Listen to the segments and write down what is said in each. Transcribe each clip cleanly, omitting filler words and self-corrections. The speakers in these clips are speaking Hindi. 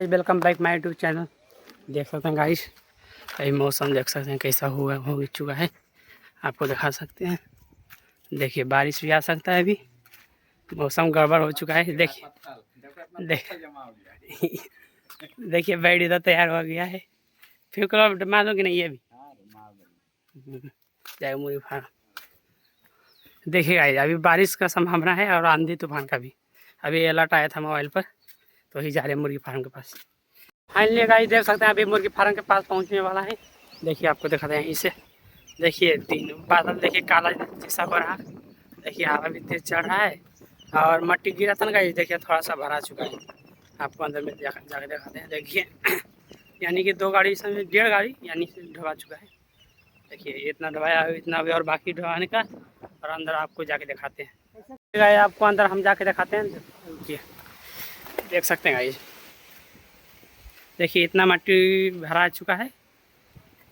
Welcome back my YouTube channel. देख सकते हैं गाइस, अभी मौसम देख सकते हैं कैसा हो चुका है, आपको दिखा सकते हैं। देखिए बारिश भी आ सकता है, अभी मौसम गड़बड़ हो चुका है। देखिए बेड इधर तैयार हो गया है, फिर करो मानो कि नहीं है अभी। जय मुरी फार्म। देखिए गाइस, अभी बारिश का संभावना है और आंधी तूफान का भी। अभी अलर्ट आया था मोबाइल पर, तो ही जा रहे हैं मुर्गी फार्म के पास। फाइनली गाइस देख सकते हैं अभी मुर्गी फार्म के पास पहुंचने वाला है। देखिए आपको दिखाते हैं इसे। देखिए तीन बादल, देखिए काला जैसा हो रहा। देखिए हवा भी तेज चल रहा है और मट्टी गिरा था ना गाइस, देखिए थोड़ा सा भरा चुका है। आपको अंदर में जाकर दिखाते हैं। देखिए यानी कि 2 गाड़ी समय 1.5 गाड़ी यानी कि ढवा चुका है। देखिए इतना ढवाया है, इतना अभी और बाकी ढवाने का। और अंदर आपको जाके दिखाते हैं गाइस, आपको अंदर हम जाके दिखाते हैं। देखिए देख सकते हैं गाइस, देखिए इतना मट्टी भरा चुका है,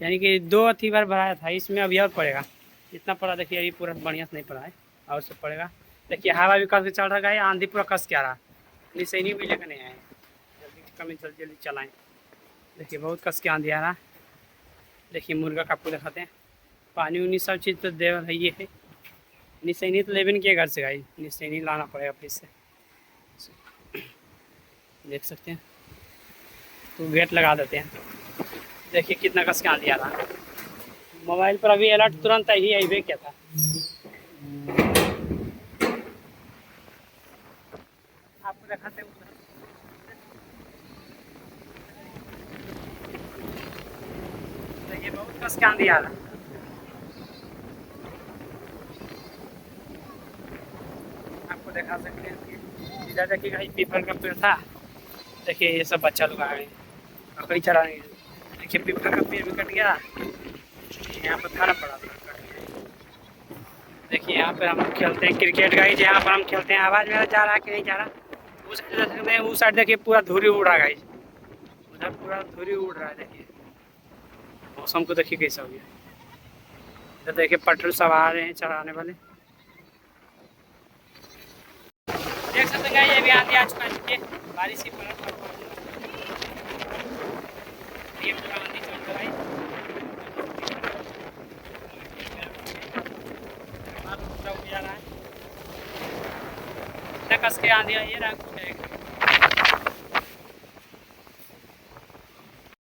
यानी कि 2 अथी बार भराया था, इसमें अभी और पड़ेगा। इतना पड़ा देखिए, अभी पूरा बढ़िया से नहीं पड़ा है, और सब पड़ेगा। देखिए हवा भी कस के चल रहा है, आंधी पूरा कस के आ रहा। निसैनी भी लेकर नहीं आए, जल्दी जल्दी चलाएँ। देखिए बहुत कस के आंधी आ रहा। देखिए मुर्गा का आपको दिखाते हैं, पानी उनी सब चीज़ तो दे है ये है। निसैनी तो लेबिन किए घर से गाई, निसैनी लाना पड़ेगा फिर से। देख सकते हैं, तो गेट लगा देते हैं। देखिए कितना कस के आंधी आ रहा है। मोबाइल पर अभी अलर्ट तुरंत ही आई क्या था। आपको दिखाते हैं उधर। देखिए बहुत कस के आंधी आ रहा। आपको दिखा सकते हैं इधर देखिए भाई, पीपल का पेड़ था। देखिए ये सब बच्चा लोग आ गए बकरी चराने। देखिए पीपल का पेड़ भी कट गया, यहाँ पर खाना पड़ा था। देखिए यहाँ पर हम खेलते हैं क्रिकेट गाइस, यहाँ पर हम खेलते हैं। आवाज़ मेरा जा रहा है कि नहीं जा रहा? उस साइड देख सकते हैं, उस साइड देखिए पूरा धूरी उड़ रहा है गाइस, उधर पूरा धूरी उड़ रहा है। देखिए मौसम को देखिए कैसा हो गया। इधर देखिए पटरी सब आ रहे हैं चराने वाले। देख सकते हैं गाइस, अभी आंधी आ चुका है। देखिए बारिश ही पड़ा था, ये पूरा आंधी चल रहा है। पूरा उड़ जा रहा है, इतना कस के आंधी आई है ना।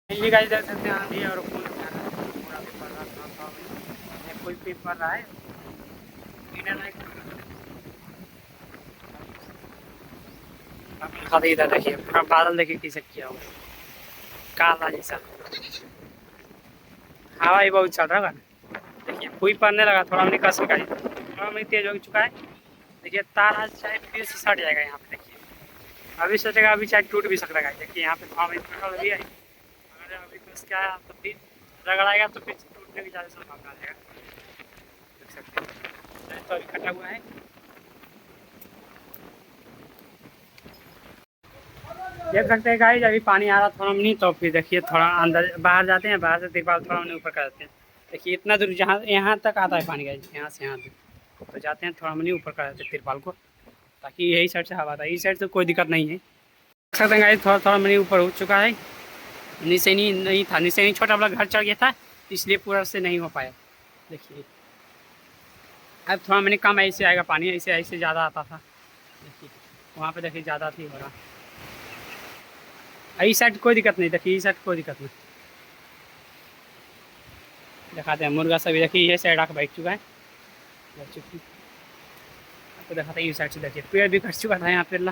दिल्ली गाइस देख सकते हैं, आंधी और फूल पूरा भी पड़ रहा था, कोई भी पड़ रहा है। खाली इधर देखिए पूरा बादल, देखिए कैसे किया हुआ काला जैसा। हवा ही बहुत चल रहा है। देखिए कोई पड़ने लगा, थोड़ा हमने कस का थोड़ा हमने तेज हो चुका है। देखिए तार आज चाहे फिर से सट जाएगा यहाँ पे। देखिए अभी सटेगा, अभी चाहे टूट भी सकता है। देखिए यहाँ पे थोड़ा में पेट्रोल भी है, अगर अभी कस के आया तो फिर रगड़ाएगा तो फिर टूटने की ज़्यादा संभावना रहेगा। देख सकते हैं तो अभी कटा हुआ है। देख सकते हैं गाइस, अभी पानी आ रहा थोड़ा नहीं, तो फिर देखिए थोड़ा अंदर बाहर जाते हैं, बाहर से तिरपाल थोड़ा हमने ऊपर कर देते हैं। देखिए इतना दूर जहाँ यहाँ तक आता है पानी गाइस, यहाँ से यहाँ तक तो जाते हैं, थोड़ा हमने ऊपर कर देते हैं तिरपाल को, ताकि यही साइड से हवा आता है। इस साइड से कोई दिक्कत नहीं है। देख सकते हैं गाइस, थोड़ा थोड़ा मैंने ऊपर हो चुका है। निसैनी नहीं था, निसैनी छोटा वाला घर चढ़ गया था, इसलिए पूरा से नहीं हो पाया। देखिए अब थोड़ा मैंने कम ऐसे आएगा पानी, ऐसे ऐसे ज़्यादा आता था। देखिए वहाँ पर देखिए ज़्यादा थी हो रहा। इस साइड कोई दिक्कत नहीं, देखिए इस साइड कोई दिक्कत नहीं। दिखाते हैं मुर्गा सभी। देखिए ये साइड आके बैठ चुका है, बैठ चुकी। आपको दिखाते हैं इस साइड से। देखिए पेड़ भी कट चुका था यहाँ पे ला।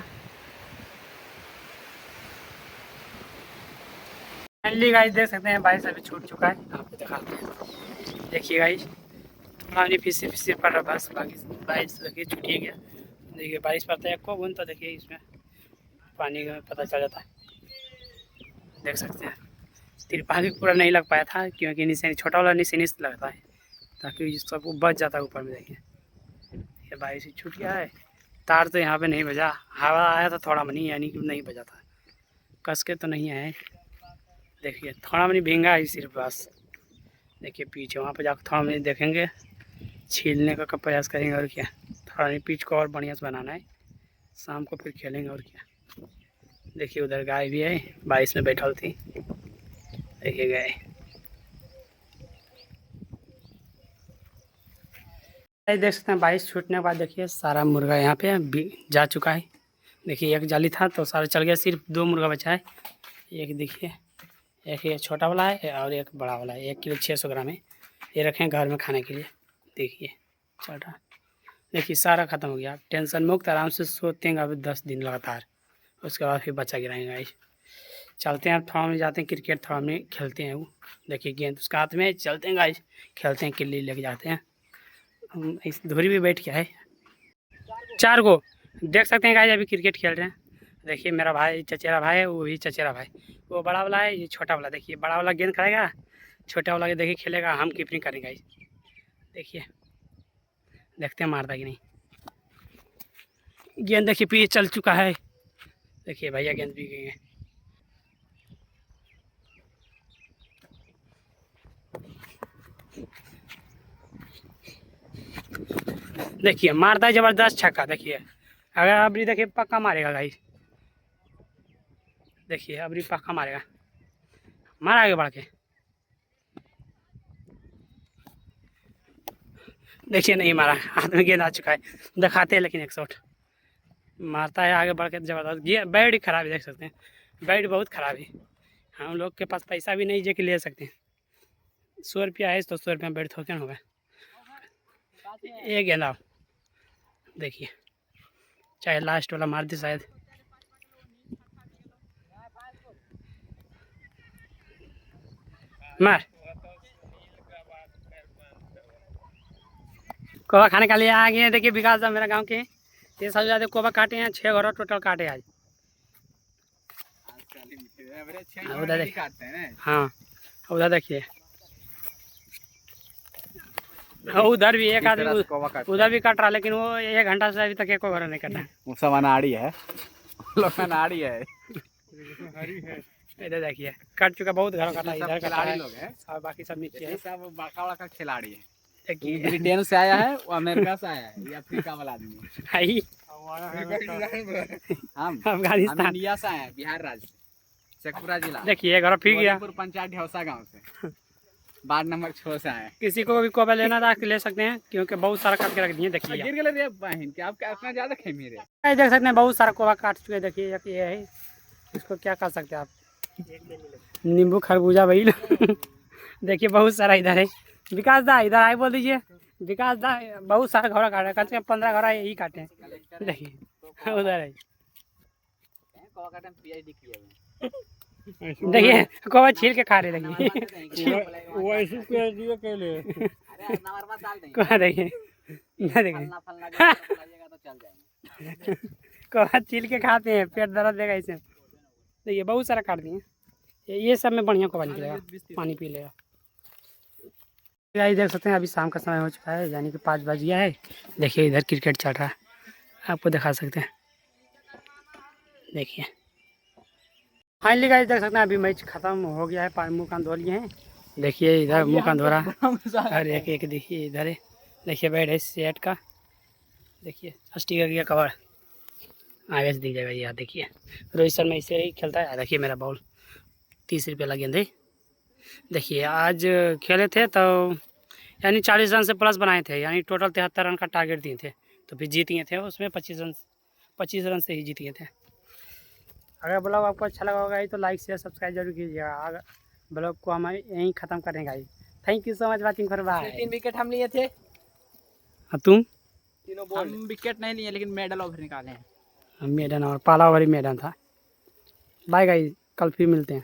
फाइनली गाइस देख सकते हैं बारिश अभी छूट चुका है, आपको दिखाते हैं। देखिए गाइस थोड़ा नहीं फिर से पड़ रहा, बस बाकी बारिश देखिए छूट ही गया। देखिए बारिश पड़ता है को बुन, तो देखिए इसमें पानी का पता चल जाता है। देख सकते हैं तिरपाल भी पूरा नहीं लग पाया था, क्योंकि निशानी छोटा वाला निशानी से लगता है, ताकि सब बच जाता है ऊपर में। देखिए ये बारिश ही छूट गया है। तार तो यहाँ पे नहीं बजा, हवा आया था थोड़ा मनी, यानी कि नहीं बजा था, कस के तो नहीं आए। देखिए थोड़ा मनी भींगा है सिर्फ बस। देखिए पीछे वहाँ पे जाकर थोड़ा मनी देखेंगे, छीलने का प्रयास करेंगे, और क्या थोड़ा मनी पीच को और बढ़िया से बनाना है। शाम को फिर खेलेंगे, और क्या। देखिए उधर गाय भी है, बारिश में बैठल थी। देखिए गाय देख सकते हैं। बारिश छूटने के बाद देखिए सारा मुर्गा यहाँ पे जा चुका है। देखिए एक जाली था तो सारा चल गया, सिर्फ 2 मुर्गा बचा है। एक देखिए, एक ये छोटा वाला है और एक बड़ा वाला है। 1 किलो 600 ग्राम है। ये रखें घर में खाने के लिए। देखिए चल रहा, देखिए सारा ख़त्म हो गया। टेंशन मुक्त आराम से सोते हैं अभी 10 दिन लगातार, उसके बाद फिर बच्चा गिराएंगे गाइस। चलते हैं, थोड़ा में जाते हैं क्रिकेट, थोड़ा में खेलते हैं। वो देखिए गेंद उसका हाथ में, चलते हैं गाइस, खेलते हैं, किल्ली लेके जाते हैं। इस धुरी भी बैठ गया है 4 को, देख सकते हैं गाइस अभी क्रिकेट खेल रहे हैं। देखिए मेरा भाई चचेरा भाई है, वो भी चचेरा भाई, वो बड़ा वाला है, ये छोटा वाला। देखिए बड़ा वाला गेंद खाएगा, छोटा वाला के देखिए खेलेगा, हम कीपिंग करेंगे गाइस। देखिए देखते हैं मारता कि नहीं। गेंद देखिए पीछे चल चुका है। देखिए भैया गेंद भी गए हैं। देखिए मारता है जबरदस्त छक्का। देखिए अगर अबरी देखिए पक्का मारेगा गाइस। देखिए अबरी पक्का मारेगा, मार आगे बढ़ के। देखिए नहीं मारा, हाथ में गेंद आ चुका है। दिखाते हैं लेकिन एक शॉट मारता है आगे बढ़ के जबरदस्त। ये बैट ही खराब है, देख सकते हैं बैट बहुत खराब है। हम लोग के पास पैसा भी नहीं जो कि ले सकते हैं। 100 रुपया है तो 100 रुपया बैट थोड़ा क्या होगा। ये गेंदा देखिए, चाहे लास्ट वाला मार दे शायद। मार कोबा खाने के लिए आ गए। देखिए विकास साहब मेरा गांव के, ये सबसे ज़्यादा कोबा काटे हैं। 6 घरों टोटल काटे आज। उधर देखिए, हाँ उधर देखिए, उधर भी एक आदमी उधर भी काट रहा, लेकिन वो 1 घंटा से अभी तक एक घर नहीं कटा। वो सब अनाड़ी है, लोग अनाड़ी है। इधर देखिए कट चुका, बहुत घर कटा, इधर कटा है लोग हैं और बाकी सब नीचे है। सब बड़का बड़का खिलाड़ी है। देखिए ब्रिटेन से आया है, वो अमेरिका से आया है, ये अफ्रीका वाला आदमी है। हम अफगानिस्तान, इंडिया से आए हैं, बिहार राज्य से, शेखपुरा जिला। देखिए घर फिर गया। पंचायत ढौसा गाँव से, वार्ड नंबर 6 से आए। किसी को भी कोबा लेना था ले सकते हैं, क्योंकि बहुत सारा काट के रख दिए। देखिए गिर गए रे बहन के, आप इतना ज्यादा खे मेरे। देख सकते हैं बहुत सारा कोबा काट चुके हैं। देखिए एक ये है, इसको क्या कर सकते हैं आप, नींबू खरबूजा भाई। देखिए बहुत सारा इधर है। विकास दा इधर आए, बोल दीजिए विकास दा। बहुत सारा घोड़ा काटा है, कम से कम 15 घोड़ा यही काटे हैं। देखिए उधर है, देखिए कोबा छील के खा रहे। देखिए देखिए कोबा छील के खाते हैं, पेट दर्द देगा इसे। देखिए बहुत सारा काट दिए। ये सब में बढ़िया कोबा निकलेगा, पानी पी लेगा। देख सकते हैं अभी शाम का समय हो चुका है, यानी कि 5 बज गया है। देखिए इधर क्रिकेट चल रहा है, आपको दिखा सकते हैं। देखिए फाइनली गाइस देख सकते हैं अभी मैच खत्म हो गया है, मुँह कान धो लिए हैं। देखिए इधर मुँह कान धो रहा और एक देखिए इधर है। देखिए बैट है सेट का, देखिए स्टिकर का कवर आगे से दिख जाएगा। ये देखिए रोहित शर्मा इससे ही खेलता है। देखिए मेरा बॉल 30 रुपये लगे थे। देखिए आज खेले थे तो यानी 40 रन से प्लस बनाए थे, यानी टोटल 73 रन का टारगेट दिए थे, तो फिर जीत गए थे उसमें 25 रन से ही जीत गए थे। अगर ब्लॉग आपको अच्छा लगा होगा तो लाइक शेयर सब्सक्राइब जरूर कीजिएगा। अगर ब्लॉग को हम यहीं ख़त्म करेंगे। Thank you so much watching for bye. 3 wicket हम लिए थे। तुम? हम विकेट नहीं लिए, लेकिन मेडल ओवर निकाले हैं। मेडन और पाला ओवर ही मेडन था। बाय गाइस, कल फिर मिलते हैं।